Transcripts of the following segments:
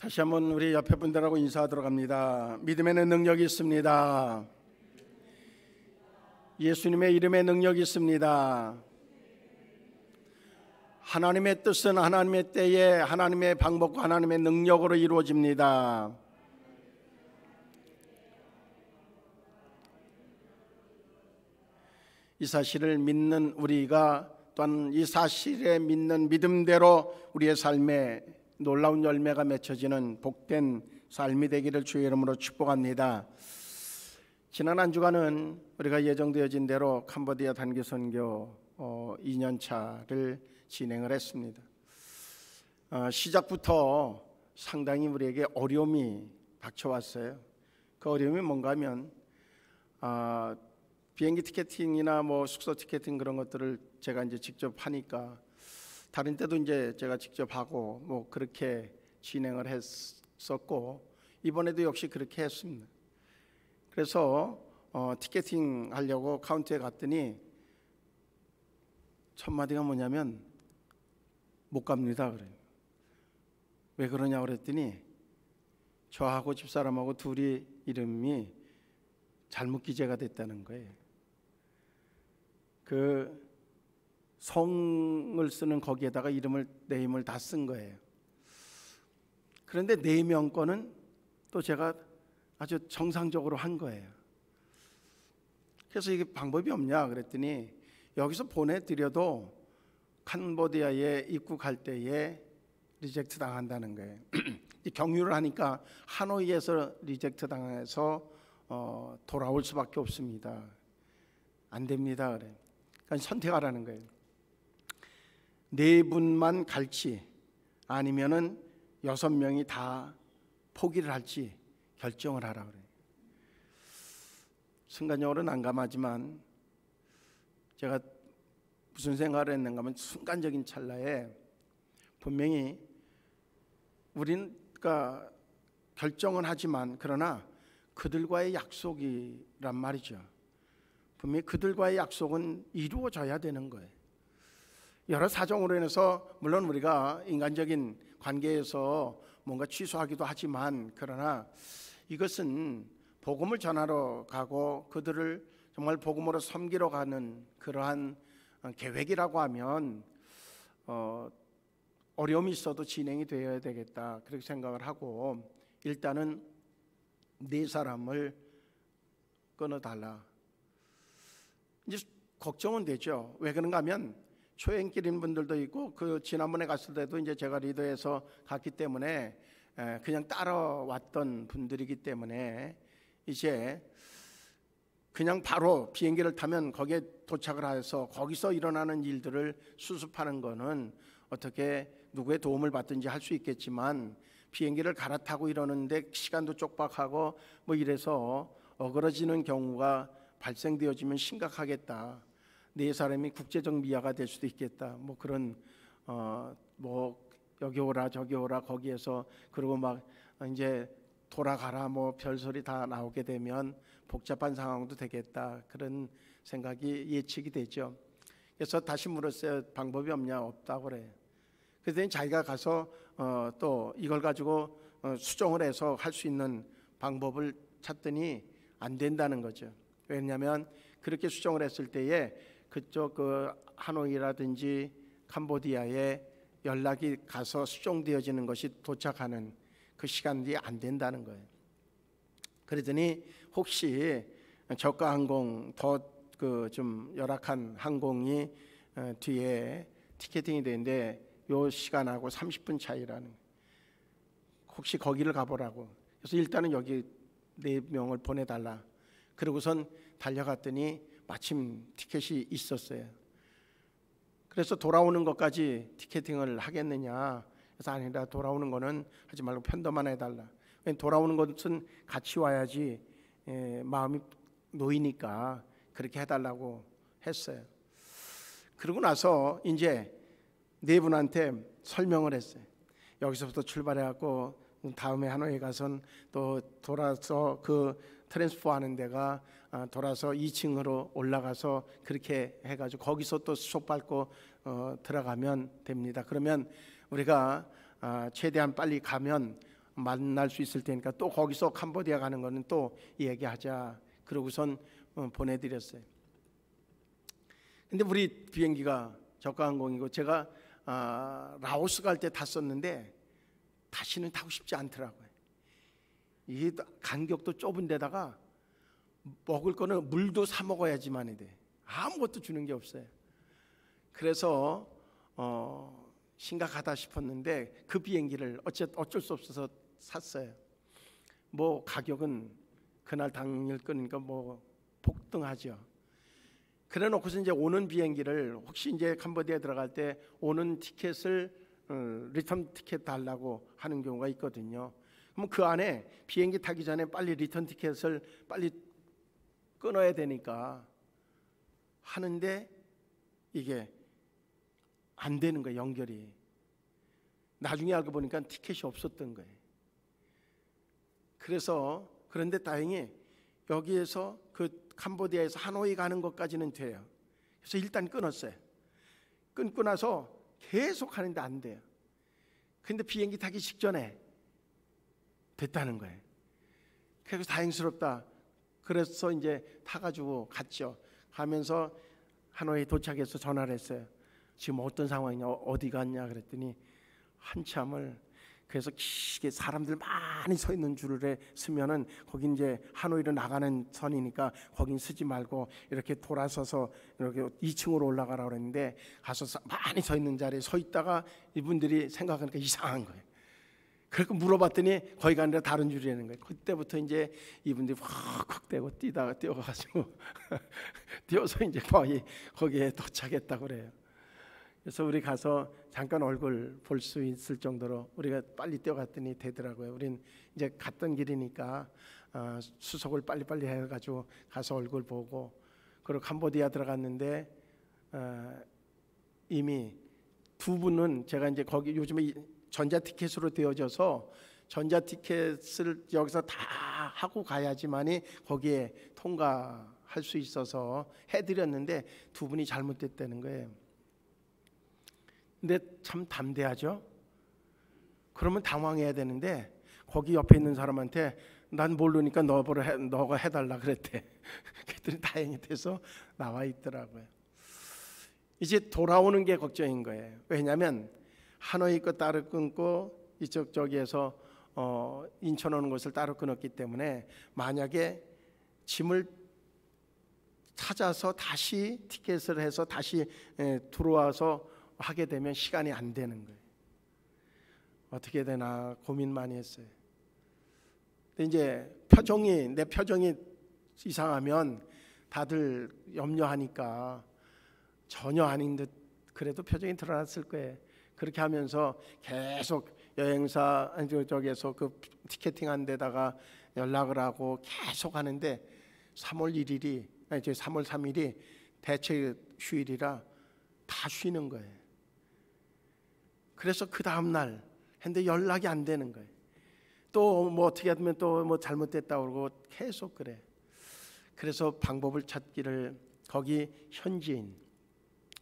다시 한번 우리 옆에 분들하고 인사하도록 합니다. 믿음에는 능력이 있습니다. 예수님의 이름에 능력이 있습니다. 하나님의 뜻은 하나님의 때에 하나님의 방법과 하나님의 능력으로 이루어집니다. 이 사실을 믿는 우리가 또한 이 사실에 믿는 믿음대로 우리의 삶에 놀라운 열매가 맺혀지는 복된 삶이 되기를 주의 이름으로 축복합니다. 지난 한 주간은 우리가 예정되어진 대로 캄보디아 단기 선교 2년차를 진행을 했습니다. 시작부터 상당히 우리에게 어려움이 닥쳐왔어요. 그 어려움이 뭔가 하면 비행기 티켓팅이나 숙소 티켓팅 그런 것들을 제가 이제 직접 하니까 다른 때도 이제 제가 직접 하고 그렇게 진행을 했었고 이번에도 역시 그렇게 했습니다. 그래서 티켓팅 하려고 카운터에 갔더니 첫 마디가 뭐냐면 못 갑니다 그래요. 왜 그러냐고 그랬더니 저하고 집사람하고 둘이 이름이 잘못 기재가 됐다는 거예요. 그 성을 쓰는 거기에다가 내 이름을 다 쓴 거예요. 그런데 4명 거는 또 제가 아주 정상적으로 한 거예요. 그래서 이게 방법이 없냐 그랬더니 여기서 보내드려도 캄보디아에 입국할 때에 리젝트 당한다는 거예요. 경유를 하니까 하노이에서 리젝트 당해서 돌아올 수밖에 없습니다. 안 됩니다 그래. 그러니까 선택하라는 거예요. 4분만 갈지 아니면은 6명이 다 포기를 할지 결정을 하라 그래요. 순간적으로 난감하지만 제가 무슨 생각을 했는가 하면 순간적인 찰나에 분명히 우리는 결정은 하지만 그러나 그들과의 약속이란 말이죠. 분명히 그들과의 약속은 이루어져야 되는 거예요. 여러 사정으로 인해서 물론 우리가 인간적인 관계에서 뭔가 취소하기도 하지만 그러나 이것은 복음을 전하러 가고 그들을 정말 복음으로 섬기러 가는 그러한 계획이라고 하면 어려움이 있어도 진행이 되어야 되겠다 그렇게 생각을 하고 일단은 4사람을 끊어달라. 이제 걱정은 되죠. 왜 그런가 하면 초행길인 분들도 있고 지난번에 갔을 때도 이제 제가 리더해서 갔기 때문에 그냥 따라왔던 분들이기 때문에 이제 그냥 바로 비행기를 타면 거기에 도착을 해서 거기서 일어나는 일들을 수습하는 거는 어떻게 누구의 도움을 받든지 할 수 있겠지만 비행기를 갈아타고 이러는데 시간도 쪽박하고 이래서 어그러지는 경우가 발생되어지면 심각하겠다. 4사람이 국제적 미아가 될 수도 있겠다. 그런 여기 오라 저기 오라 거기에서 그리고 이제 돌아가라 별소리 다 나오게 되면 복잡한 상황도 되겠다. 그런 생각이 예측이 되죠. 그래서 다시 물었어요. 방법이 없냐? 없다고 그래요. 그랬더니 자기가 가서 또 이걸 가지고 수정을 해서 할 수 있는 방법을 찾더니 안 된다는 거죠. 왜냐하면 그렇게 수정을 했을 때에 그쪽 하노이라든지 캄보디아에 연락이 가서 수정되어지는 것이 도착하는 그 시간이 안 된다는 거예요. 그러더니 혹시 저가 항공 더 좀 열악한 항공이 뒤에 티켓팅이 되는데 요 시간하고 30분 차이라는, 혹시 거기를 가보라고. 그래서 일단은 여기 4명을 보내달라. 그러고선 달려갔더니 마침 티켓이 있었어요. 그래서 돌아오는 것까지 티켓팅을 하겠느냐. 그래서 아니다, 돌아오는 거는 하지 말고 편도만 해달라. 돌아오는 것은 같이 와야지 마음이 놓이니까 그렇게 해달라고 했어요. 그러고 나서 이제 4분한테 설명을 했어요. 여기서부터 출발해갖고 다음에 하노이에 가선 또 돌아서 트랜스포 하는 데가 돌아서 2층으로 올라가서 그렇게 해가지고 거기서 또 수속 밟고 들어가면 됩니다. 그러면 우리가 최대한 빨리 가면 만날 수 있을 테니까 또 거기서 캄보디아 가는 거는 또 얘기하자. 그러고선 보내드렸어요. 근데 우리 비행기가 저가항공이고 제가 라오스 갈 때 탔었는데 다시는 타고 싶지 않더라고요. 이 간격도 좁은 데다가 먹을 거는 물도 사 먹어야지만 돼. 아무것도 주는 게 없어요. 그래서 심각하다 싶었는데 그 비행기를 어쩔 수 없어서 샀어요. 뭐 가격은 그날 당일 거니까 뭐 폭등하죠. 그래 놓고서 이제 오는 비행기를 혹시 이제 캄보디아에 들어갈 때 오는 티켓을 리턴 티켓 달라고 하는 경우가 있거든요. 그럼 그 안에 비행기 타기 전에 빨리 리턴 티켓을 빨리 끊어야 되니까 하는데 이게 안 되는 거예요. 연결이. 나중에 알고 보니까 티켓이 없었던 거예요. 그래서 그런데 다행히 여기에서 그 캄보디아에서 하노이 가는 것까지는 돼요. 그래서 일단 끊었어요. 끊고 나서 계속 하는데 안 돼요. 근데 비행기 타기 직전에 됐다는 거예요. 그래서 다행스럽다. 그래서 이제 타가지고 갔죠. 가면서 하노이 도착해서 전화를 했어요. 지금 어떤 상황이냐, 어디 갔냐 그랬더니 한참을, 그래서 길게 사람들 많이 서 있는 줄에 서면은 거기 이제 하노이로 나가는 선이니까 거긴 서지 말고 이렇게 돌아서서 이렇게 2층으로 올라가라고 그랬는데 가서 많이 서 있는 자리에 서 있다가 이분들이 생각하니까 이상한 거예요. 그래서 물어봤더니 거기가 아니라 다른 줄이라는 거예요. 그때부터 이제 이분들이 확확 떼고 뛰다가 뛰어가지고 뛰어서 이제 거기에 도착했다고 그래요. 그래서 우리 가서 잠깐 얼굴 볼 수 있을 정도로 우리가 빨리 뛰어갔더니 되더라고요. 우린 이제 갔던 길이니까 수속을 빨리빨리 해가지고 가서 얼굴 보고, 그리고 캄보디아 들어갔는데 이미 두 분은 제가 이제 거기 요즘에 전자티켓으로 되어져서 전자티켓을 여기서 다 하고 가야지만이 거기에 통과할 수 있어서 해드렸는데 두 분이 잘못됐다는 거예요. 근데 참 담대하죠. 그러면 당황해야 되는데 거기 옆에 있는 사람한테 난 모르니까 너가 해달라 그랬대. 그랬더니 다행히 돼서 나와 있더라고요. 이제 돌아오는 게 걱정인 거예요. 왜냐하면 하노이 거 따로 끊고 저기에서 인천 오는 것을 따로 끊었기 때문에 만약에 짐을 찾아서 다시 티켓을 해서 다시 들어와서 하게 되면 시간이 안 되는 거예요. 어떻게 되나 고민 많이 했어요. 근데 이제 내 표정이 이상하면 다들 염려하니까 전혀 아닌 듯 그래도 표정이 드러났을 거예요. 그렇게 하면서 계속 여행사 저기에서 그 티켓팅한 데다가 연락을 하고 계속 하는데 3월 3일이 대체 휴일이라 다 쉬는 거예요. 그래서 그 다음 날 했는데 연락이 안 되는 거예요. 또 뭐 어떻게 하면 또 뭐 잘못됐다고 그러고 계속 그래. 그래서 방법을 찾기를 거기 현지인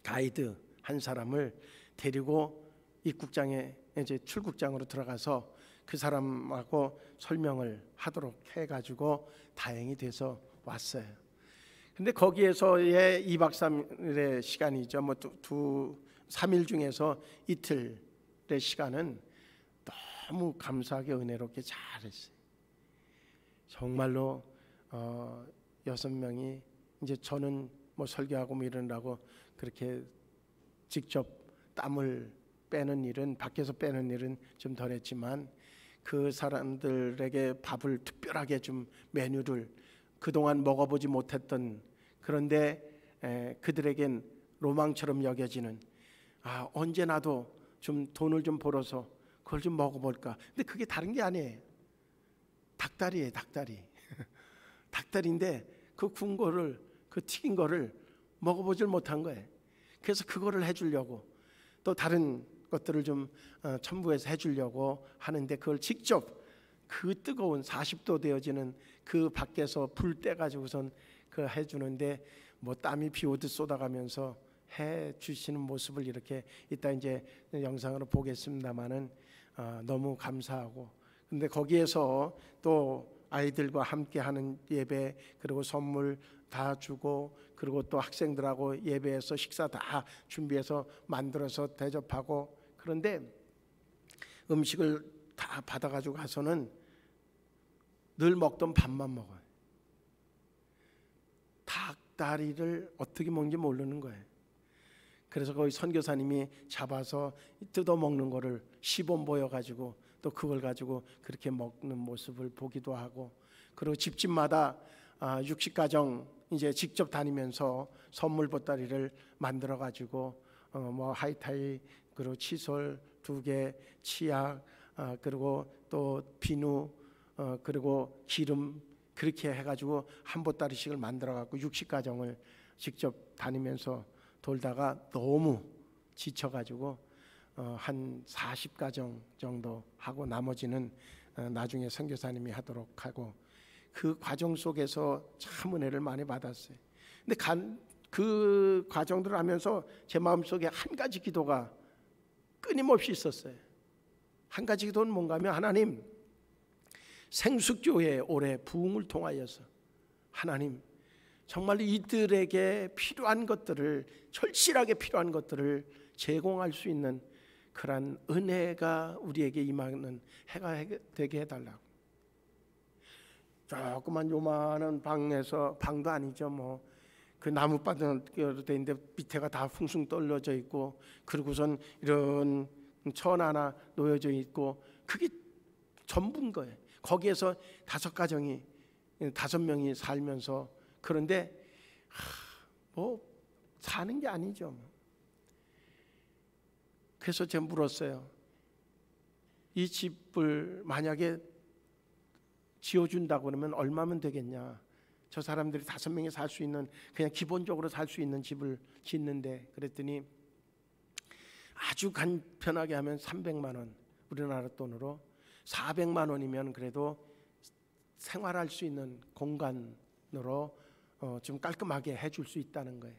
가이드 한 사람을 데리고 입국장에 이제 출국장으로 들어가서 그 사람하고 설명을 하도록 해가지고 다행히 돼서 왔어요. 근데 거기에서의 2박 3일의 시간이죠. 뭐 3일 중에서 이틀의 시간은 너무 감사하게 은혜롭게 잘했어요. 정말로 6명이 이제 저는 뭐 설교하고 뭐 이러느라고 그렇게 직접 땀을 빼는 일은, 밖에서 빼는 일은 좀 덜했지만 그 사람들에게 밥을 특별하게 좀 메뉴를 그동안 먹어보지 못했던, 그런데 그들에겐 로망처럼 여겨지는, 언제 나도 좀 돈을 좀 벌어서 그걸 좀 먹어볼까. 근데 그게 다른 게 아니에요. 닭다리예요, 닭다리. 닭다리인데 그 구운 거를, 그 튀긴 거를 먹어보질 못한 거예요. 그래서 그거를 해주려고, 또 다른 것들을 좀 첨부해서 해주려고 하는데 그걸 직접 그 뜨거운 40도 되어지는 그 밖에서 불 떼가지고선 그 해주는데 뭐 땀이 비 오듯 쏟아가면서 해 주시는 모습을 이렇게 이따 이제 영상으로 보겠습니다만은 너무 감사하고, 근데 거기에서 또 아이들과 함께 하는 예배, 그리고 선물 다 주고, 그리고 또 학생들하고 예배에서 식사 다 준비해서 만들어서 대접하고, 그런데 음식을 다 받아가지고 가서는 늘 먹던 밥만 먹어요. 닭다리를 어떻게 먹는지 모르는 거예요. 그래서 거기 선교사님이 잡아서 뜯어 먹는 거를 시범 보여가지고 또 그걸 가지고 그렇게 먹는 모습을 보기도 하고, 그리고 집집마다 60가정 이제 직접 다니면서 선물 보따리를 만들어 가지고 뭐 하이타이, 그리고 칫솔 2개, 치약, 그리고 또 비누, 그리고 기름, 그렇게 해가지고 한 보따리씩을 만들어 갖고 60가정을 직접 다니면서 돌다가 너무 지쳐가지고 한 40가정 정도 하고 나머지는 나중에 선교사님이 하도록 하고, 그 과정 속에서 참 은혜를 많이 받았어요. 근데 그 과정들을 하면서 제 마음속에 한 가지 기도가 끊임없이 있었어요. 한 가지 기도는 뭔가 하면, 하나님, 생숙교회 올해 부흥을 통하여서 하나님 정말 이들에게 필요한 것들을, 절실하게 필요한 것들을 제공할 수 있는 그러한 은혜가 우리에게 임하는 해가 되게 해달라고. 조그만 요만한 방에서, 방도 아니죠, 뭐 그 나무바닥으로 돼 있는데 밑에가 다 숭숭 떨려져 있고, 그리고선 이런 천 하나 놓여져 있고, 그게 전부인 거예요. 거기에서 5가정이, 5명이 살면서, 그런데 뭐 사는 게 아니죠. 그래서 제가 물었어요. 이 집을 만약에 지어준다고 그러면 얼마면 되겠냐? 저 사람들이 5명이 살 수 있는, 그냥 기본적으로 살 수 있는 집을 짓는데, 그랬더니 아주 간편하게 하면 300만 원, 우리나라 돈으로 400만 원이면 그래도 생활할 수 있는 공간으로 좀 깔끔하게 해줄 수 있다는 거예요.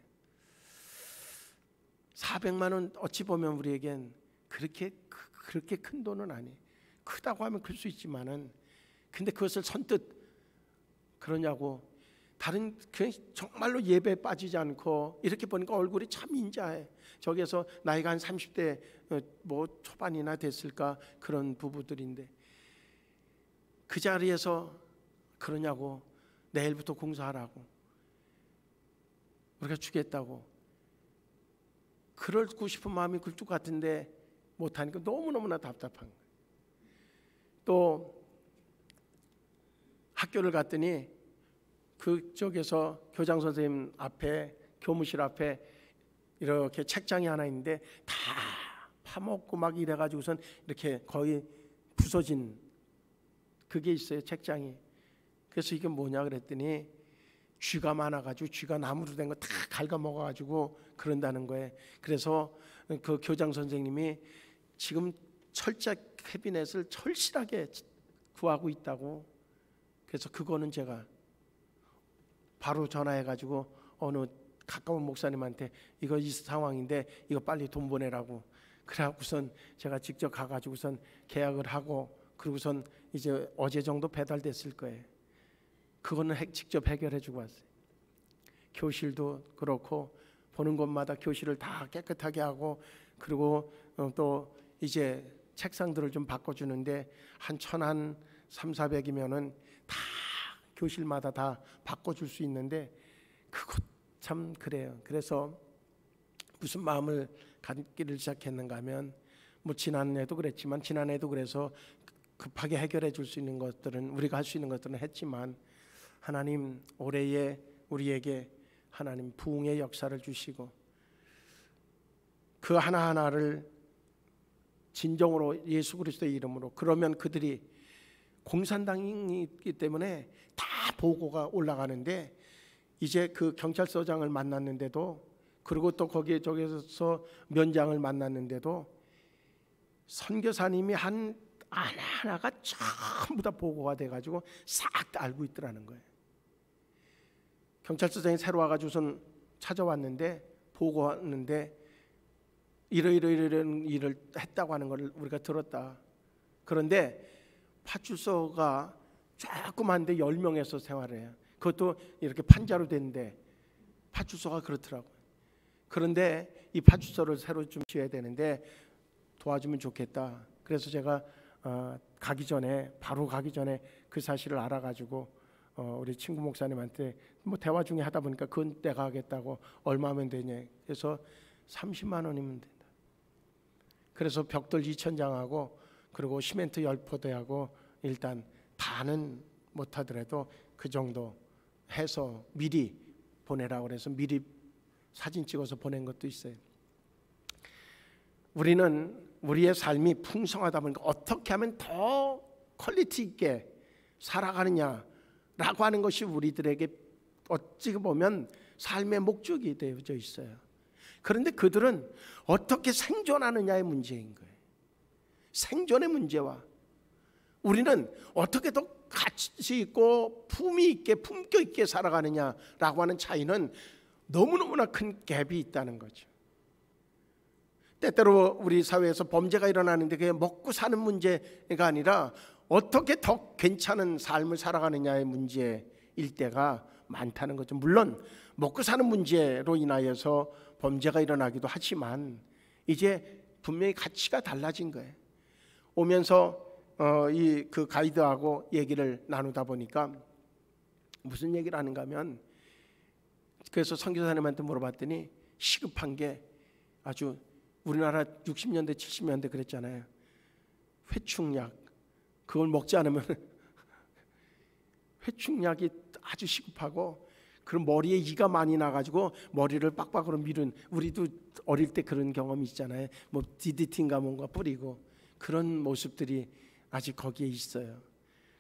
400만 원 어찌 보면 우리에겐 그렇게 큰 돈은 아니에요. 크다고 하면 클 수 있지만은, 근데 그것을 선뜻 그러냐고. 다른 그냥 정말로 예배에 빠지지 않고, 이렇게 보니까 얼굴이 참 인자해. 저기에서 나이가 한 30대 뭐 초반이나 됐을까, 그런 부부들인데 그 자리에서 그러냐고. 내일부터 공사하라고, 우리가 주겠다고. 그러고 싶은 마음이 굴뚝 같은데 못하니까 너무너무나 답답한 거예요. 또 학교를 갔더니 그쪽에서 교장 선생님 앞에, 교무실 앞에 이렇게 책장이 하나 있는데 다 파먹고 막 이래가지고선 이렇게 거의 부서진 그게 있어요, 책장이. 그래서 이게 뭐냐 그랬더니 쥐가 많아가지고 쥐가 나무로 된 거 다 갉아먹어가지고 그런다는 거예요. 그래서 그 교장 선생님이 지금 철제 캐비넷을 절실하게 구하고 있다고. 그래서 그거는 제가 바로 전화해가지고 어느 가까운 목사님한테 이거 이 상황인데 이거 빨리 돈 보내라고. 그래갖고선 제가 직접 가가지고선 계약을 하고, 그리고선 이제 어제 정도 배달됐을 거예요. 그거는 직접 해결해주고 왔어요. 교실도 그렇고 보는 곳마다 교실을 다 깨끗하게 하고, 그리고 또 이제 책상들을 좀 바꿔주는데 한 300~400이면은 다 교실마다 다 바꿔줄 수 있는데, 그것 참 그래요. 그래서 무슨 마음을 갖기를 시작했는가 하면, 뭐 지난해도 그랬지만, 지난해도 그래서 급하게 해결해 줄 수 있는 것들은, 우리가 할 수 있는 것들은 했지만, 하나님 올해에 우리에게 하나님 부흥의 역사를 주시고, 그 하나하나를 진정으로 예수 그리스도의 이름으로, 그러면 그들이 공산당이 있기 때문에 다 보고가 올라가는데, 이제 그 경찰서장을 만났는데도, 그리고 또 거기에 저기서 면장을 만났는데도 선교사님이 한 하나하나가 전부 다 보고가 돼가지고 싹 다 알고 있더라는 거예요. 경찰서장이 새로 와가지고선 찾아왔는데, 보고하는데 이런 일을 했다고 하는 걸 우리가 들었다. 그런데 파출소가 조그만데 10명에서 생활해요. 그것도 이렇게 판자로 된데 파출소가 그렇더라고요. 그런데 이 파출소를 새로 좀 지어야 되는데 도와주면 좋겠다. 그래서 제가 바로 가기 전에 그 사실을 알아가지고 우리 친구 목사님한테 뭐 대화 중에 하다 보니까 그건 내가 하겠다고, 얼마면 되냐. 그래서 30만 원이면 된다. 그래서 벽돌 2,000장하고 그리고 시멘트 10포대하고 일단 다는 못하더라도 그 정도 해서 미리 보내라고 그래서 미리 사진 찍어서 보낸 것도 있어요. 우리는 우리의 삶이 풍성하다 보니까 어떻게 하면 더 퀄리티 있게 살아가느냐라고 하는 것이 우리들에게 어찌 보면 삶의 목적이 되어져 있어요. 그런데 그들은 어떻게 생존하느냐의 문제인 거예요. 생존의 문제와 우리는 어떻게 더 가치 있고 품위 있게 품격 있게 살아가느냐라고 하는 차이는 너무너무나 큰 갭이 있다는 거죠. 때때로 우리 사회에서 범죄가 일어나는데 그게 먹고 사는 문제가 아니라 어떻게 더 괜찮은 삶을 살아가느냐의 문제일 때가 많다는 거죠. 물론 먹고 사는 문제로 인하여서 범죄가 일어나기도 하지만 이제 분명히 가치가 달라진 거예요. 오면서 그 가이드하고 얘기를 나누다 보니까 무슨 얘기를 하는가 하면, 그래서 선교사님한테 물어봤더니 시급한 게 아주 우리나라 60년대 70년대 그랬잖아요. 회충약, 그걸 먹지 않으면 회충약이 아주 시급하고, 그럼 머리에 이가 많이 나가지고 머리를 빡빡으로 밀은, 우리도 어릴 때 그런 경험이 있잖아요. 뭐 DDT인가 뭔가 뿌리고 그런 모습들이 아직 거기에 있어요.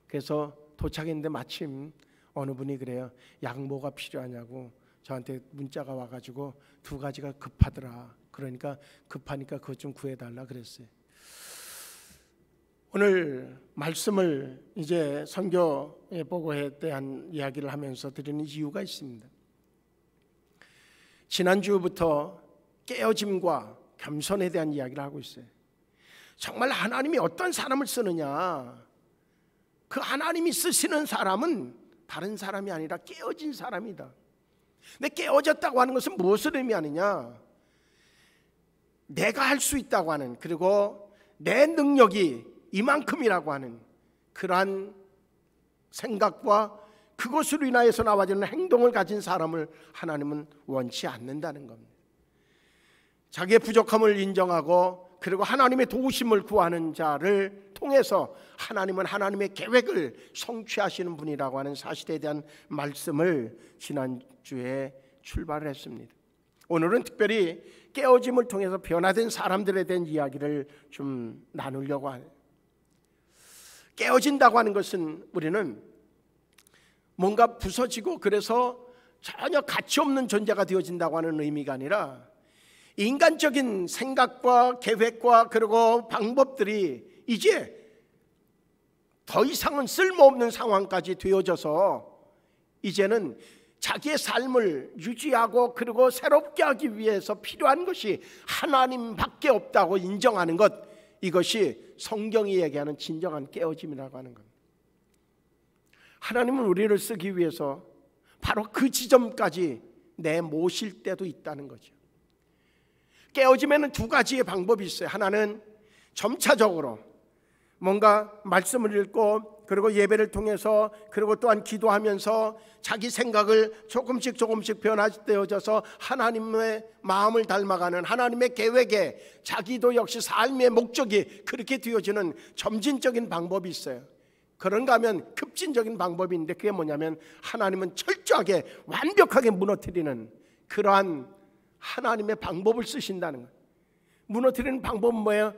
그래서 도착했는데 마침 어느 분이 그래요. 약 뭐가 필요하냐고 저한테 문자가 와가지고 2가지가 급하더라. 그러니까 급하니까 그것 좀 구해달라 그랬어요. 오늘 말씀을 이제 선교 보고에 대한 이야기를 하면서 드리는 이유가 있습니다. 지난주부터 깨어짐과 겸손에 대한 이야기를 하고 있어요. 정말 하나님이 어떤 사람을 쓰느냐, 그 하나님이 쓰시는 사람은 다른 사람이 아니라 깨어진 사람이다. 근데 깨어졌다고 하는 것은 무엇을 의미하느냐, 내가 할 수 있다고 하는, 그리고 내 능력이 이만큼이라고 하는 그러한 생각과 그것으로 인하여서 나와지는 행동을 가진 사람을 하나님은 원치 않는다는 겁니다. 자기의 부족함을 인정하고 그리고 하나님의 도우심을 구하는 자를 통해서 하나님은 하나님의 계획을 성취하시는 분이라고 하는 사실에 대한 말씀을 지난주에 출발을 했습니다. 오늘은 특별히 깨어짐을 통해서 변화된 사람들에 대한 이야기를 좀 나누려고 해요. 깨어진다고 하는 것은 우리는 뭔가 부서지고 그래서 전혀 가치 없는 존재가 되어진다고 하는 의미가 아니라 인간적인 생각과 계획과 그리고 방법들이 이제 더 이상은 쓸모없는 상황까지 되어져서 이제는 자기의 삶을 유지하고 그리고 새롭게 하기 위해서 필요한 것이 하나님밖에 없다고 인정하는 것, 이것이 성경이 얘기하는 진정한 깨어짐이라고 하는 겁니다. 하나님은 우리를 쓰기 위해서 바로 그 지점까지 내모실 때도 있다는 거죠. 깨어짐에는 2가지의 방법이 있어요. 하나는 점차적으로 뭔가 말씀을 읽고 그리고 예배를 통해서 그리고 또한 기도하면서 자기 생각을 조금씩 변화되어져서 하나님의 마음을 닮아가는 하나님의 계획에 자기도 역시 삶의 목적이 그렇게 되어지는 점진적인 방법이 있어요. 그런가 하면 급진적인 방법이 있는데 그게 뭐냐면 하나님은 철저하게 완벽하게 무너뜨리는 그러한 하나님의 방법을 쓰신다는 거예요. 무너뜨리는 방법은 뭐예요?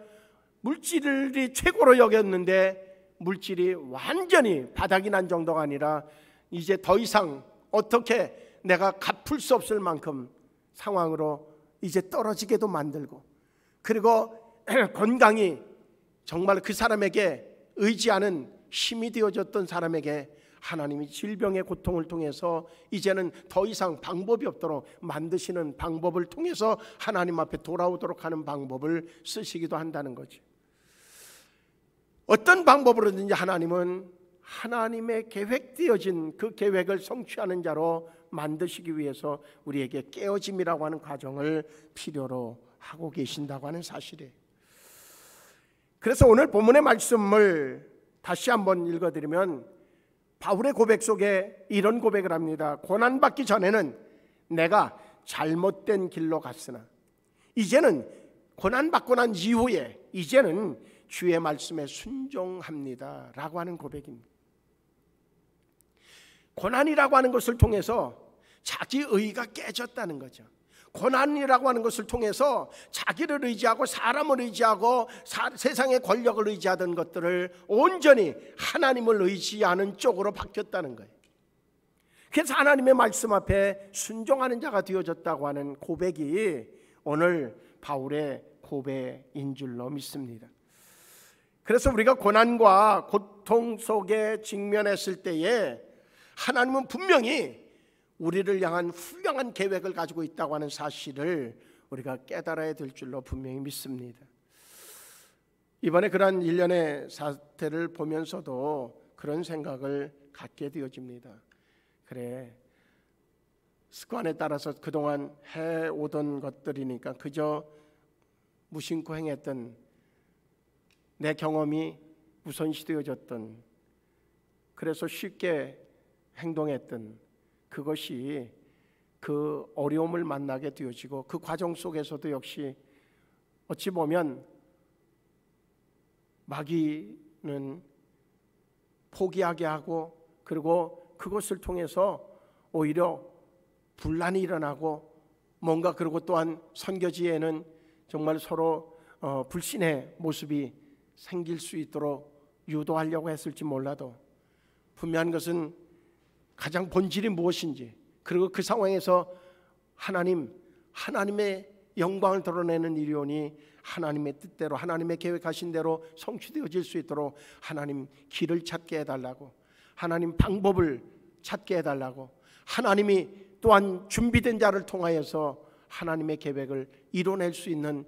물질이 최고로 여겼는데 물질이 완전히 바닥이 난 정도가 아니라 이제 더 이상 어떻게 내가 갚을 수 없을 만큼 상황으로 이제 떨어지게도 만들고, 그리고 건강이 정말 그 사람에게 의지하는 힘이 되어졌던 사람에게 하나님이 질병의 고통을 통해서 이제는 더 이상 방법이 없도록 만드시는 방법을 통해서 하나님 앞에 돌아오도록 하는 방법을 쓰시기도 한다는 거죠. 어떤 방법으로든지 하나님은 하나님의 계획되어진 그 계획을 성취하는 자로 만드시기 위해서 우리에게 깨어짐이라고 하는 과정을 필요로 하고 계신다고 하는 사실이에요. 그래서 오늘 본문의 말씀을 다시 한번 읽어드리면 바울의 고백 속에 이런 고백을 합니다. 고난받기 전에는 내가 잘못된 길로 갔으나 이제는 고난받고 난 이후에 이제는 주의 말씀에 순종합니다 라고 하는 고백입니다. 고난이라고 하는 것을 통해서 자기 의가 깨졌다는 거죠. 고난이라고 하는 것을 통해서 자기를 의지하고 사람을 의지하고 세상의 권력을 의지하던 것들을 온전히 하나님을 의지하는 쪽으로 바뀌었다는 거예요. 그래서 하나님의 말씀 앞에 순종하는 자가 되어졌다고 하는 고백이 오늘 바울의 고백인 줄로 믿습니다. 그래서 우리가 고난과 고통 속에 직면했을 때에 하나님은 분명히 우리를 향한 훌륭한 계획을 가지고 있다고 하는 사실을 우리가 깨달아야 될 줄로 분명히 믿습니다. 이번에 그러한 일련의 사태를 보면서도 그런 생각을 갖게 되어집니다. 그래, 습관에 따라서 그동안 해오던 것들이니까 그저 무심코 행했던 내 경험이 우선시되어졌던, 그래서 쉽게 행동했던 그것이 그 어려움을 만나게 되어지고 그 과정 속에서도 역시 어찌 보면 마귀는 포기하게 하고 그리고 그것을 통해서 오히려 분란이 일어나고 뭔가, 그리고 또한 선교지에는 정말 서로 불신의 모습이 생길 수 있도록 유도하려고 했을지 몰라도 분명한 것은 가장 본질이 무엇인지, 그리고 그 상황에서 하나님의 영광을 드러내는 일이오니 하나님의 뜻대로 하나님의 계획하신 대로 성취되어질 수 있도록 하나님 길을 찾게 해달라고, 하나님 방법을 찾게 해달라고, 하나님이 또한 준비된 자를 통하여서 하나님의 계획을 이뤄낼 수 있는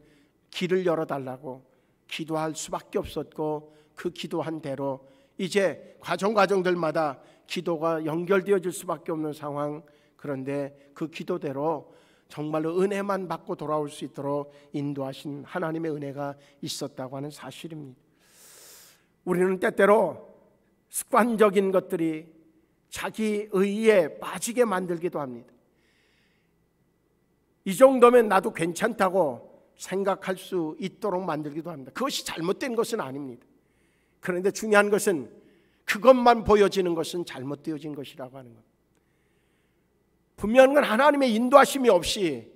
길을 열어달라고 기도할 수밖에 없었고, 그 기도한 대로 이제 과정들마다 기도가 연결되어질 수밖에 없는 상황, 그런데 그 기도대로 정말로 은혜만 받고 돌아올 수 있도록 인도하신 하나님의 은혜가 있었다고 하는 사실입니다. 우리는 때때로 습관적인 것들이 자기 의에 빠지게 만들기도 합니다. 이 정도면 나도 괜찮다고 생각할 수 있도록 만들기도 합니다. 그것이 잘못된 것은 아닙니다. 그런데 중요한 것은 그것만 보여지는 것은 잘못되어진 것이라고 하는 것. 분명한 건 하나님의 인도하심이 없이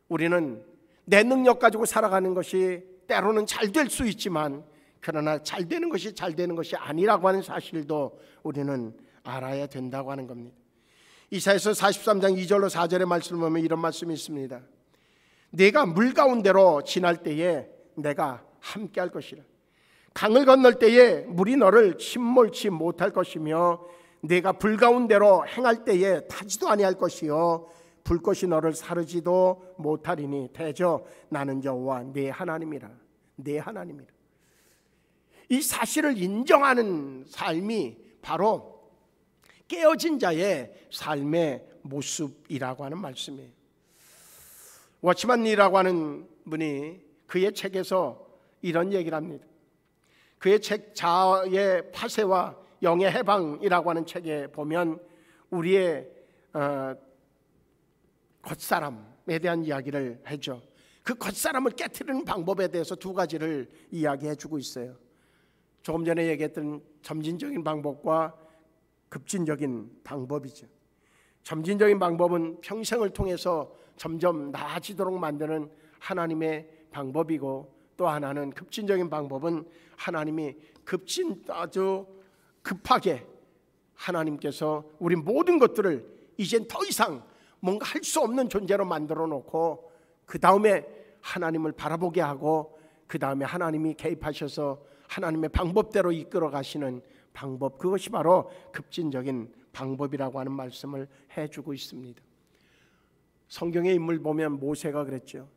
우리는 내 능력 가지고 살아가는 것이 때로는 잘 될 수 있지만, 그러나 잘 되는 것이 아니라고 하는 사실도 우리는 알아야 된다고 하는 겁니다. 이사야서 43장 2절로 4절의 말씀을 보면 이런 말씀이 있습니다. 네가 물 가운데로 지날 때에 내가 함께할 것이라. 강을 건널 때에 물이 너를 침몰치 못할 것이며 네가 불 가운데로 행할 때에 타지도 아니할 것이요 불꽃이 너를 사르지도 못하리니 대저 나는 여호와 네 하나님이라. 네 하나님이라. 이 사실을 인정하는 삶이 바로 깨어진 자의 삶의 모습이라고 하는 말씀이에요. 워치만 리라고 하는 분이 그의 책에서 이런 얘기를 합니다. 그의 책 자아의 파쇄와 영의 해방이라고 하는 책에 보면 우리의 겉사람에 대한 이야기를 하죠. 그 겉사람을 깨트리는 방법에 대해서 두 가지를 이야기해 주고 있어요. 조금 전에 얘기했던 점진적인 방법과 급진적인 방법이죠. 점진적인 방법은 평생을 통해서 점점 나아지도록 만드는 하나님의 방법이고, 또 하나는 급진적인 방법은 하나님이 아주 급하게 하나님께서 우리 모든 것들을 이젠 더 이상 뭔가 할 수 없는 존재로 만들어 놓고 그 다음에 하나님을 바라보게 하고 그 다음에 하나님이 개입하셔서 하나님의 방법대로 이끌어 가시는 방법, 그것이 바로 급진적인 방법이라고 하는 말씀을 해주고 있습니다. 성경의 인물 보면 모세가 그랬죠.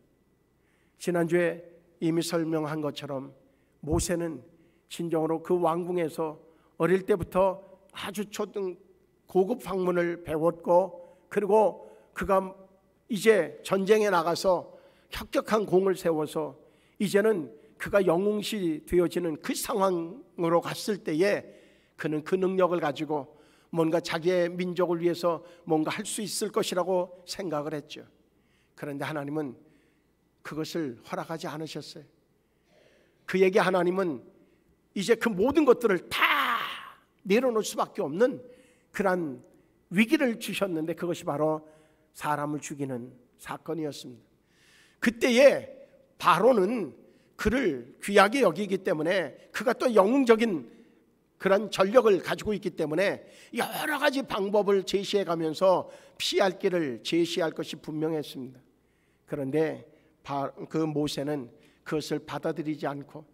지난주에 이미 설명한 것처럼 모세는 진정으로 그 왕궁에서 어릴 때부터 아주 초등 고급 학문을 배웠고, 그리고 그가 이제 전쟁에 나가서 혁혁한 공을 세워서 이제는 그가 영웅시 되어지는 그 상황으로 갔을 때에 그는 그 능력을 가지고 뭔가 자기의 민족을 위해서 뭔가 할 수 있을 것이라고 생각을 했죠. 그런데 하나님은 그것을 허락하지 않으셨어요. 그에게 하나님은 이제 그 모든 것들을 다 내려놓을 수밖에 없는 그러한 위기를 주셨는데, 그것이 바로 사람을 죽이는 사건이었습니다. 그때에 바로는 그를 귀하게 여기기 때문에, 그가 또 영웅적인 그런 전력을 가지고 있기 때문에 여러 가지 방법을 제시해 가면서 피할 길을 제시할 것이 분명했습니다. 그런데 그 모세는 그것을 받아들이지 않고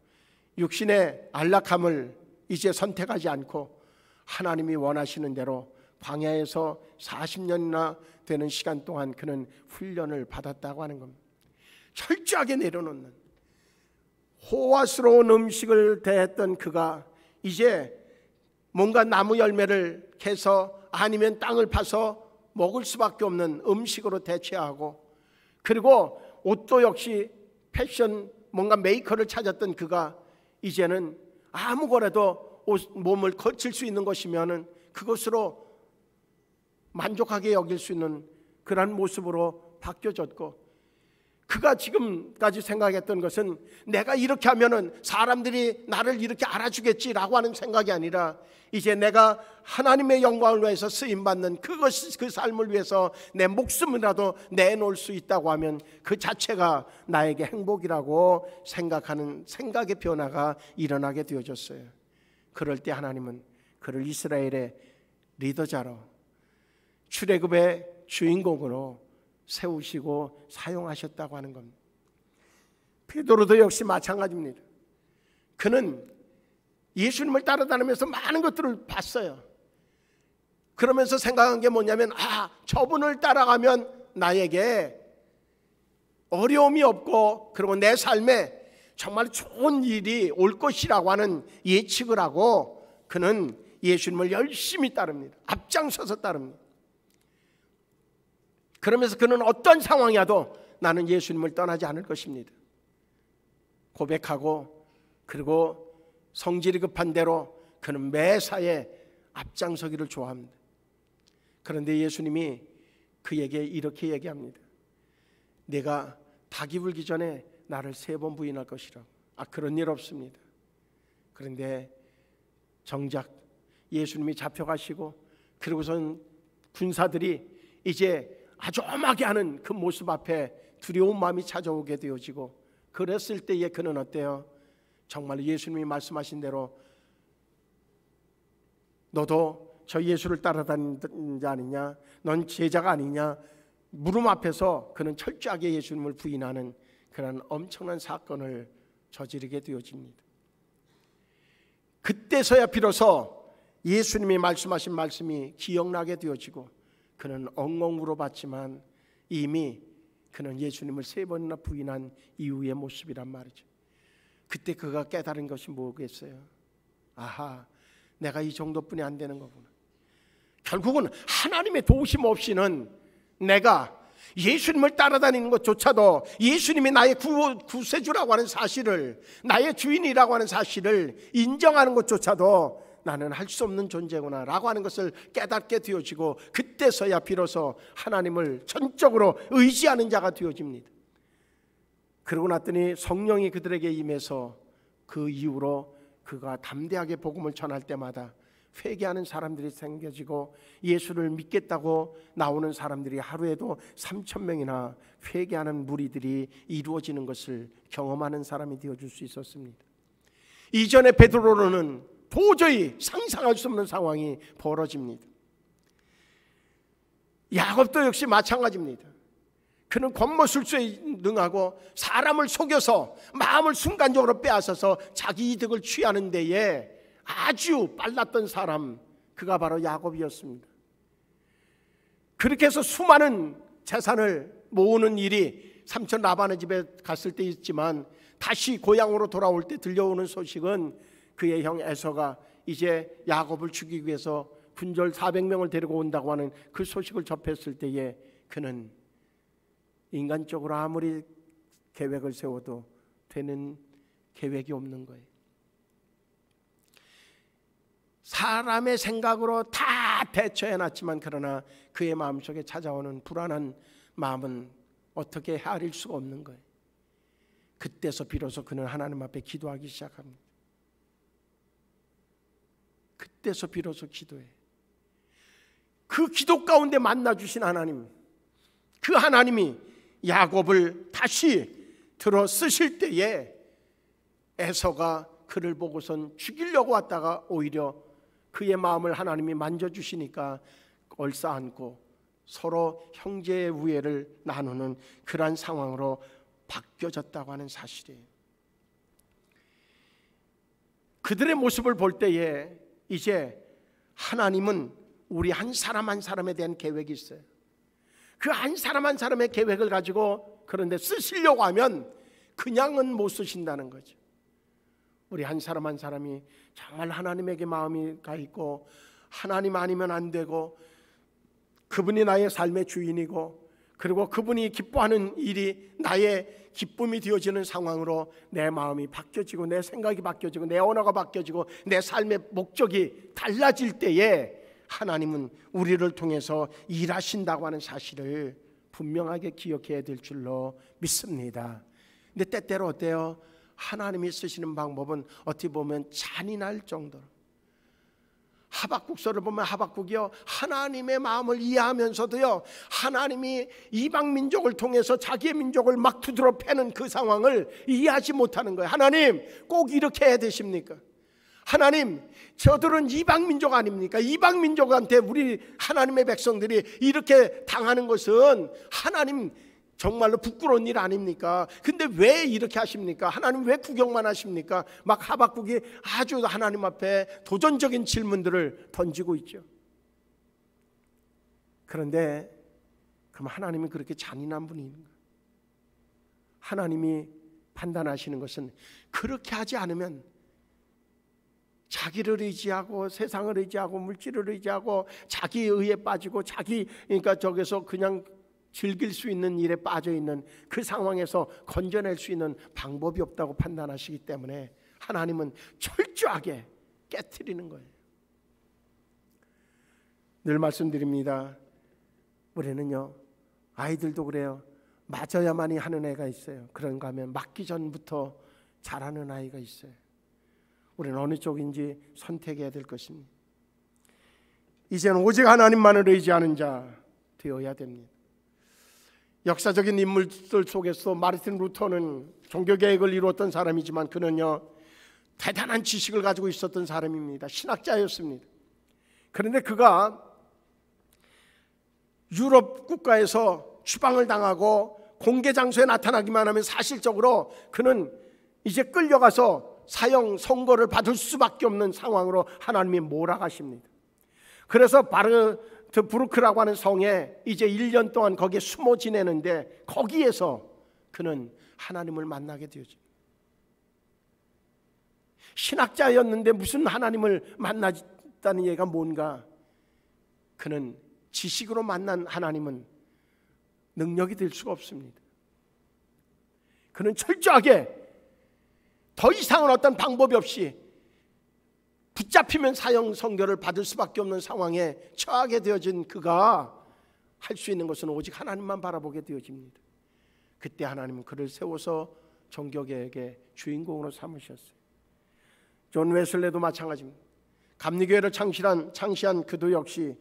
육신의 안락함을 이제 선택하지 않고 하나님이 원하시는 대로 광야에서 40년이나 되는 시간 동안 그는 훈련을 받았다고 하는 겁니다. 철저하게 내려놓는, 호화스러운 음식을 대했던 그가 이제 뭔가 나무 열매를 캐서 아니면 땅을 파서 먹을 수밖에 없는 음식으로 대체하고, 그리고 옷도 역시 패션 뭔가 메이커를 찾았던 그가 이제는 아무거나도 몸을 거칠 수 있는 것이면은 그것으로 만족하게 여길 수 있는 그런 모습으로 바뀌어졌고, 그가 지금까지 생각했던 것은 내가 이렇게 하면은 사람들이 나를 이렇게 알아주겠지라고 하는 생각이 아니라, 이제 내가 하나님의 영광을 위해서 쓰임받는 그것이, 그 삶을 위해서 내 목숨이라도 내놓을 수 있다고 하면 그 자체가 나에게 행복이라고 생각하는 생각의 변화가 일어나게 되어졌어요. 그럴 때 하나님은 그를 이스라엘의 리더자로, 출애굽의 주인공으로 세우시고 사용하셨다고 하는 겁니다. 베드로도 역시 마찬가지입니다. 그는 예수님을 따라다니면서 많은 것들을 봤어요. 그러면서 생각한 게 뭐냐면, 저분을 따라가면 나에게 어려움이 없고, 그리고 내 삶에 정말 좋은 일이 올 것이라고 하는 예측을 하고, 그는 예수님을 열심히 따릅니다. 앞장서서 따릅니다. 그러면서 그는 어떤 상황이라도 나는 예수님을 떠나지 않을 것입니다 고백하고, 그리고 성질이 급한 대로 그는 매사에 앞장서기를 좋아합니다. 그런데 예수님이 그에게 이렇게 얘기합니다. 내가 닭이 울기 전에 나를 3번 부인할 것이라고. 그런 일 없습니다. 그런데 정작 예수님이 잡혀가시고, 그리고선 군사들이 이제 아주 엄하게 하는 그 모습 앞에 두려운 마음이 찾아오게 되어지고, 그랬을 때에 그는 어때요? 정말 예수님이 말씀하신 대로 너도 저 예수를 따라다니는 자 아니냐, 넌 제자가 아니냐, 무릎 앞에서 그는 철저하게 예수님을 부인하는 그런 엄청난 사건을 저지르게 되어집니다. 그때서야 비로소 예수님이 말씀하신 말씀이 기억나게 되어지고, 그는 엉엉 울어봤지만 이미 그는 예수님을 3번이나 부인한 이후의 모습이란 말이죠. 그때 그가 깨달은 것이 뭐겠어요? 내가 이 정도뿐이 안 되는 거구나. 결국은 하나님의 도우심 없이는 내가 예수님을 따라다니는 것조차도, 예수님이 나의 구세주라고 하는 사실을, 나의 주인이라고 하는 사실을 인정하는 것조차도 나는 할 수 없는 존재구나 라고 하는 것을 깨닫게 되어지고, 그때서야 비로소 하나님을 전적으로 의지하는 자가 되어집니다. 그러고 났더니 성령이 그들에게 임해서 그 이후로 그가 담대하게 복음을 전할 때마다 회개하는 사람들이 생겨지고, 예수를 믿겠다고 나오는 사람들이 하루에도 3,000명이나 회개하는 무리들이 이루어지는 것을 경험하는 사람이 되어줄 수 있었습니다. 이전에 베드로로는 도저히 상상할 수 없는 상황이 벌어집니다. 야곱도 역시 마찬가지입니다. 그는 권모술수에 능하고 사람을 속여서 마음을 순간적으로 빼앗아서 자기 이득을 취하는 데에 아주 빨랐던 사람, 그가 바로 야곱이었습니다. 그렇게 해서 수많은 재산을 모으는 일이 삼촌 라반의 집에 갔을 때 있지만, 다시 고향으로 돌아올 때 들려오는 소식은 그의 형 에서가 이제 야곱을 죽이기 위해서 군졸 400명을 데리고 온다고 하는 그 소식을 접했을 때에 그는 인간적으로 아무리 계획을 세워도 되는 계획이 없는 거예요. 사람의 생각으로 다 대처해놨지만 그러나 그의 마음속에 찾아오는 불안한 마음은 어떻게 헤아릴 수가 없는 거예요. 그때서 비로소 그는 하나님 앞에 기도하기 시작합니다. 그때서 비로소 기도해. 그 기도 가운데 만나주신 하나님, 그 하나님이 야곱을 다시 들어 쓰실 때에 에서가 그를 보고선 죽이려고 왔다가 오히려 그의 마음을 하나님이 만져주시니까 얼싸안고 서로 형제의 우애를 나누는 그러한 상황으로 바뀌어졌다고 하는 사실이에요. 그들의 모습을 볼 때에 이제 하나님은 우리 한 사람 한 사람에 대한 계획이 있어요. 그 한 사람 한 사람의 계획을 가지고 그런데 쓰시려고 하면 그냥은 못 쓰신다는 거죠. 우리 한 사람 한 사람이 정말 하나님에게 마음이 가 있고 하나님 아니면 안 되고 그분이 나의 삶의 주인이고 그리고 그분이 기뻐하는 일이 나의 기쁨이 되어지는 상황으로 내 마음이 바뀌어지고 내 생각이 바뀌어지고 내 언어가 바뀌어지고 내 삶의 목적이 달라질 때에 하나님은 우리를 통해서 일하신다고 하는 사실을 분명하게 기억해야 될 줄로 믿습니다. 근데 때때로 어때요? 하나님이 쓰시는 방법은 어떻게 보면 잔인할 정도로, 하박국서를 보면 하박국이요 하나님의 마음을 이해하면서도요 하나님이 이방 민족을 통해서 자기의 민족을 막 두드러 패는 그 상황을 이해하지 못하는 거예요. 하나님 꼭 이렇게 해야 되십니까? 하나님 저들은 이방 민족 아닙니까? 이방 민족한테 우리 하나님의 백성들이 이렇게 당하는 것은 하나님 정말로 부끄러운 일 아닙니까? 근데 왜 이렇게 하십니까? 하나님 왜 구경만 하십니까? 막 하박국이 아주 하나님 앞에 도전적인 질문들을 던지고 있죠. 그런데 그럼 하나님이 그렇게 잔인한 분인가? 하나님이 판단하시는 것은 그렇게 하지 않으면 자기를 의지하고 세상을 의지하고 물질을 의지하고 자기 의에 빠지고 자기 그러니까 저기서 그냥 즐길 수 있는 일에 빠져 있는 그 상황에서 건져낼 수 있는 방법이 없다고 판단하시기 때문에 하나님은 철저하게 깨트리는 거예요. 늘 말씀드립니다. 우리는요 아이들도 그래요. 맞아야만이 하는 애가 있어요. 그런가 하면 맞기 전부터 잘하는 아이가 있어요. 우리는 어느 쪽인지 선택해야 될 것입니다. 이제는 오직 하나님만을 의지하는 자 되어야 됩니다. 역사적인 인물들 속에서 마르틴 루터는 종교개혁을 이루었던 사람이지만 그는요 대단한 지식을 가지고 있었던 사람입니다. 신학자였습니다. 그런데 그가 유럽 국가에서 추방을 당하고 공개 장소에 나타나기만 하면 사실적으로 그는 이제 끌려가서 사형 선고를 받을 수밖에 없는 상황으로 하나님이 몰아가십니다. 그래서 바르트부르크라고 하는 성에 이제 1년 동안 거기에 숨어 지내는데 거기에서 그는 하나님을 만나게 되어집니다. 신학자였는데 무슨 하나님을 만났다는 얘기가 뭔가? 그는 지식으로 만난 하나님은 능력이 될 수가 없습니다. 그는 철저하게 더 이상은 어떤 방법이 없이 붙잡히면 사형 선고를 받을 수밖에 없는 상황에 처하게 되어진 그가 할 수 있는 것은 오직 하나님만 바라보게 되어집니다. 그때 하나님은 그를 세워서 종교개혁의 주인공으로 삼으셨어요. 존 웨슬레도 마찬가지입니다. 감리교회를 창시한 그도 역시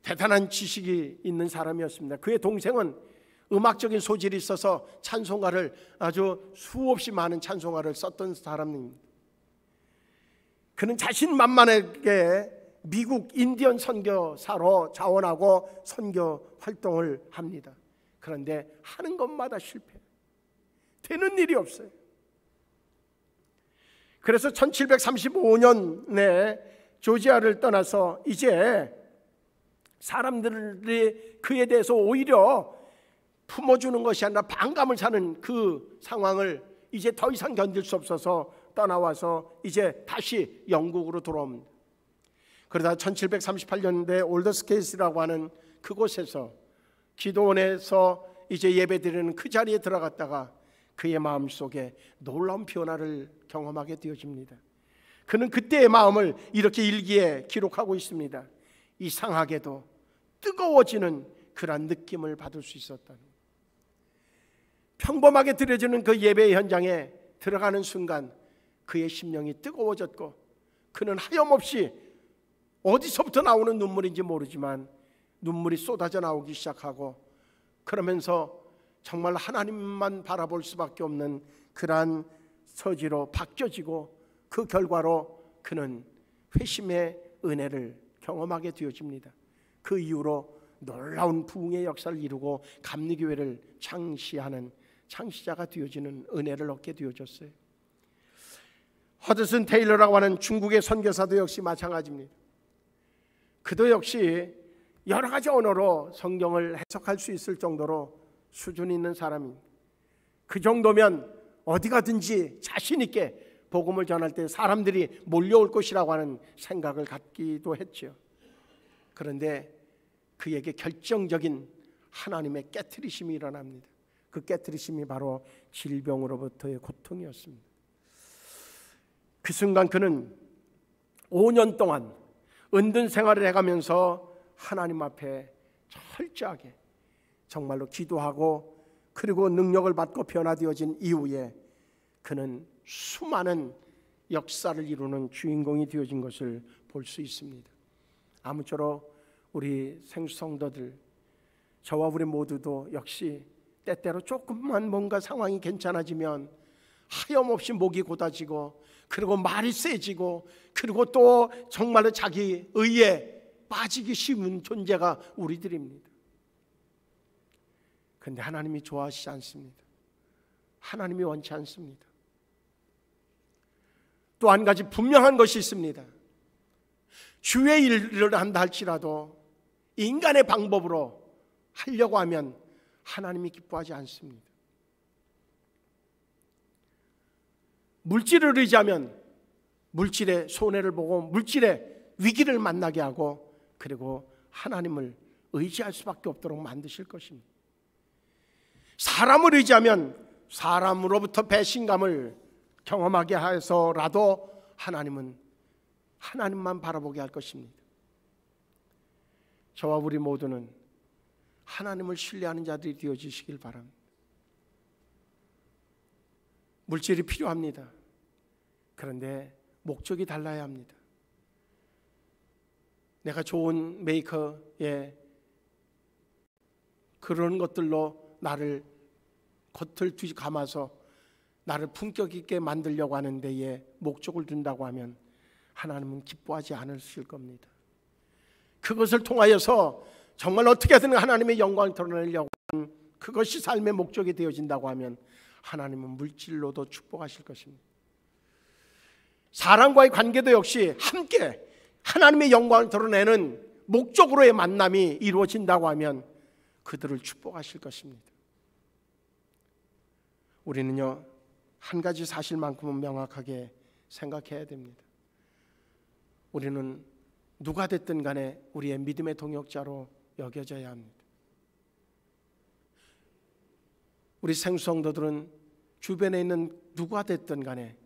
대단한 지식이 있는 사람이었습니다. 그의 동생은 음악적인 소질이 있어서 찬송가를 아주 수없이 많은 찬송가를 썼던 사람입니다. 그는 자신만만하게 미국 인디언 선교사로 자원하고 선교 활동을 합니다. 그런데 하는 것마다 실패, 되는 일이 없어요. 그래서 1735년에 조지아를 떠나서 이제 사람들이 그에 대해서 오히려 품어주는 것이 아니라 반감을 사는 그 상황을 이제 더 이상 견딜 수 없어서 떠나와서 이제 다시 영국으로 돌아옵니다. 그러다 1738년대 올더스케이스라고 하는 그곳에서 기도원에서 이제 예배드리는 그 자리에 들어갔다가 그의 마음속에 놀라운 변화를 경험하게 되어집니다. 그는 그때의 마음을 이렇게 일기에 기록하고 있습니다. 이상하게도 뜨거워지는 그런 느낌을 받을 수 있었다는, 평범하게 드려지는 그 예배 현장에 들어가는 순간 그의 심령이 뜨거워졌고, 그는 하염없이 어디서부터 나오는 눈물인지 모르지만 눈물이 쏟아져 나오기 시작하고, 그러면서 정말 하나님만 바라볼 수밖에 없는 그러한 처지로 바뀌어지고, 그 결과로 그는 회심의 은혜를 경험하게 되어집니다. 그 이후로 놀라운 부흥의 역사를 이루고 감리교회를 창시하는 창시자가 되어지는 은혜를 얻게 되어졌어요. 허드슨 테일러라고 하는 중국의 선교사도 역시 마찬가지입니다. 그도 역시 여러 가지 언어로 성경을 해석할 수 있을 정도로 수준 있는 사람입니다. 그 정도면 어디 가든지 자신 있게 복음을 전할 때 사람들이 몰려올 것이라고 하는 생각을 갖기도 했죠. 그런데 그에게 결정적인 하나님의 깨트리심이 일어납니다. 그 깨트리심이 바로 질병으로부터의 고통이었습니다. 그 순간 그는 5년 동안 은둔 생활을 해가면서 하나님 앞에 철저하게 정말로 기도하고, 그리고 능력을 받고 변화되어진 이후에 그는 수많은 역사를 이루는 주인공이 되어진 것을 볼 수 있습니다. 아무쪼록 우리 생수성도들, 저와 우리 모두도 역시 때때로 조금만 뭔가 상황이 괜찮아지면 하염없이 목이 곧아지고, 그리고 말이 세지고, 그리고 또 정말로 자기 의에 빠지기 쉬운 존재가 우리들입니다. 그런데 하나님이 좋아하시지 않습니다. 하나님이 원치 않습니다. 또 한 가지 분명한 것이 있습니다. 주의 일을 한다 할지라도 인간의 방법으로 하려고 하면 하나님이 기뻐하지 않습니다. 물질을 의지하면 물질의 손해를 보고 물질의 위기를 만나게 하고, 그리고 하나님을 의지할 수밖에 없도록 만드실 것입니다. 사람을 의지하면 사람으로부터 배신감을 경험하게 해서라도 하나님만 바라보게 할 것입니다. 저와 우리 모두는 하나님을 신뢰하는 자들이 되어주시길 바랍니다. 물질이 필요합니다. 그런데 목적이 달라야 합니다. 내가 좋은 메이커에 그런 것들로 나를 겉을 뒤감아서 나를 품격 있게 만들려고 하는 데에 목적을 둔다고 하면 하나님은 기뻐하지 않으실 겁니다. 그것을 통하여서 정말 어떻게든 하나님의 영광을 드러내려고 하는 그것이 삶의 목적이 되어진다고 하면 하나님은 물질로도 축복하실 것입니다. 사람과의 관계도 역시 함께 하나님의 영광을 드러내는 목적으로의 만남이 이루어진다고 하면 그들을 축복하실 것입니다. 우리는요, 한 가지 사실만큼은 명확하게 생각해야 됩니다. 우리는 누가 됐든 간에 우리의 믿음의 동역자로 여겨져야 합니다. 우리 생수성도들은 주변에 있는 누가 됐든 간에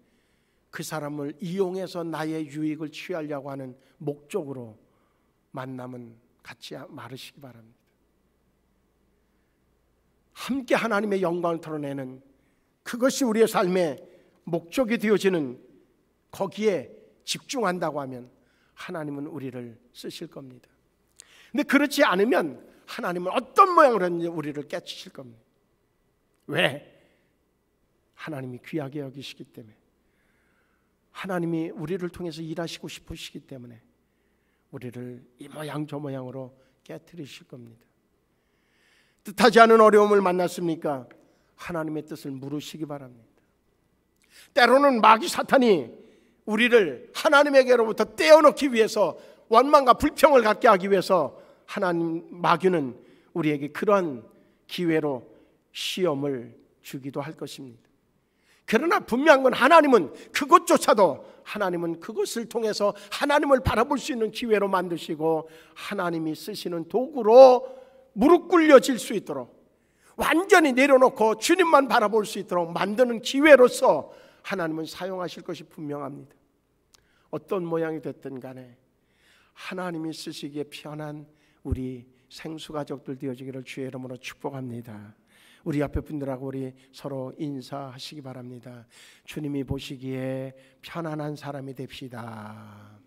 그 사람을 이용해서 나의 유익을 취하려고 하는 목적으로 만남은 갖지 말으시기 바랍니다. 함께 하나님의 영광을 드러내는 그것이 우리의 삶의 목적이 되어지는, 거기에 집중한다고 하면 하나님은 우리를 쓰실 겁니다. 근데 그렇지 않으면 하나님은 어떤 모양으로든지 우리를 깨치실 겁니다. 왜? 하나님이 귀하게 여기시기 때문에, 하나님이 우리를 통해서 일하시고 싶으시기 때문에 우리를 이 모양 저 모양으로 깨트리실 겁니다. 뜻하지 않은 어려움을 만났습니까? 하나님의 뜻을 물으시기 바랍니다. 때로는 마귀 사탄이 우리를 하나님에게로부터 떼어놓기 위해서, 원망과 불평을 갖게 하기 위해서 마귀는 우리에게 그러한 기회로 시험을 주기도 할 것입니다. 그러나 분명한 건 하나님은 그것을 통해서 하나님을 바라볼 수 있는 기회로 만드시고 하나님이 쓰시는 도구로 무릎 꿇려질 수 있도록 완전히 내려놓고 주님만 바라볼 수 있도록 만드는 기회로서 하나님은 사용하실 것이 분명합니다. 어떤 모양이 됐든 간에 하나님이 쓰시기에 편한 우리 생수가족들 되어지기를 주의 이름으로 축복합니다. 우리 앞에 분들하고 우리 서로 인사하시기 바랍니다. 주님이 보시기에 편안한 사람이 됩시다.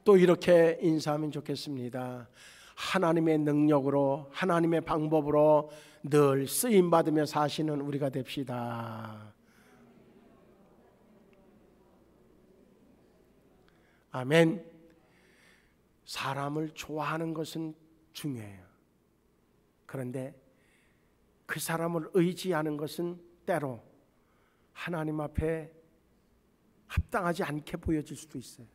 또 이렇게 인사하면 좋겠습니다. 하나님의 능력으로 하나님의 방법으로 늘 쓰임받으며 사시는 우리가 됩시다. 아멘. 사람을 좋아하는 것은 중요해요. 그런데 그 사람을 의지하는 것은 때로 하나님 앞에 합당하지 않게 보여질 수도 있어요.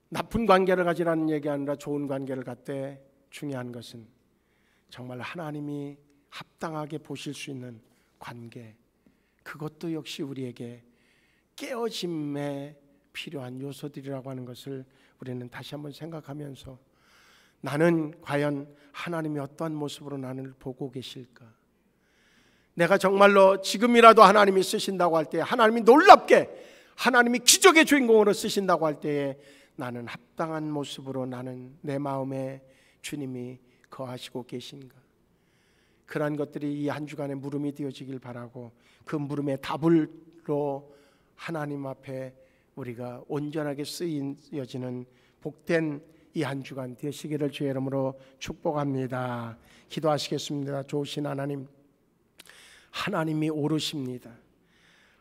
나쁜 관계를 가지라는 얘기 아니라 좋은 관계를 갖되 중요한 것은 정말 하나님이 합당하게 보실 수 있는 관계, 그것도 역시 우리에게 깨어짐에 필요한 요소들이라고 하는 것을 우리는 다시 한번 생각하면서 나는 과연 하나님이 어떠한 모습으로 나를 보고 계실까? 내가 정말로 지금이라도 하나님이 쓰신다고 할 때, 하나님이 놀랍게 하나님이 기적의 주인공으로 쓰신다고 할 때에 나는 합당한 모습으로 나는 내 마음에 주님이 거하시고 계신가? 그러한 것들이 이 한 주간의 물음이 되어지길 바라고 그 물음의 답으로 하나님 앞에 우리가 온전하게 쓰여지는 복된 이 한 주간 되시기를 주의 이름으로 축복합니다. 기도하시겠습니다. 좋으신 하나님, 하나님이 오르십니다.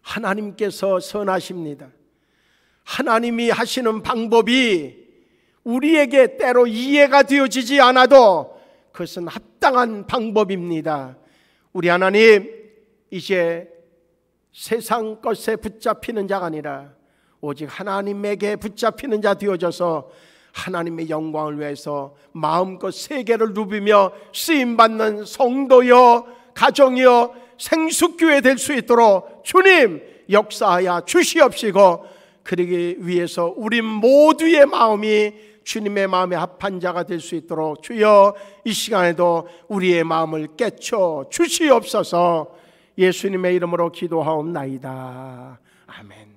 하나님께서 선하십니다. 하나님이 하시는 방법이 우리에게 때로 이해가 되어지지 않아도 그것은 합당한 방법입니다. 우리 하나님, 이제 세상 것에 붙잡히는 자가 아니라 오직 하나님에게 붙잡히는 자 되어져서 하나님의 영광을 위해서 마음껏 세계를 누비며 쓰임받는 성도여 가정이여 생수교회 될 수 있도록 주님 역사하여 주시옵시고, 그러기 위해서 우리 모두의 마음이 주님의 마음에 합한 자가 될 수 있도록 주여 이 시간에도 우리의 마음을 깨쳐 주시옵소서. 예수님의 이름으로 기도하옵나이다. 아멘.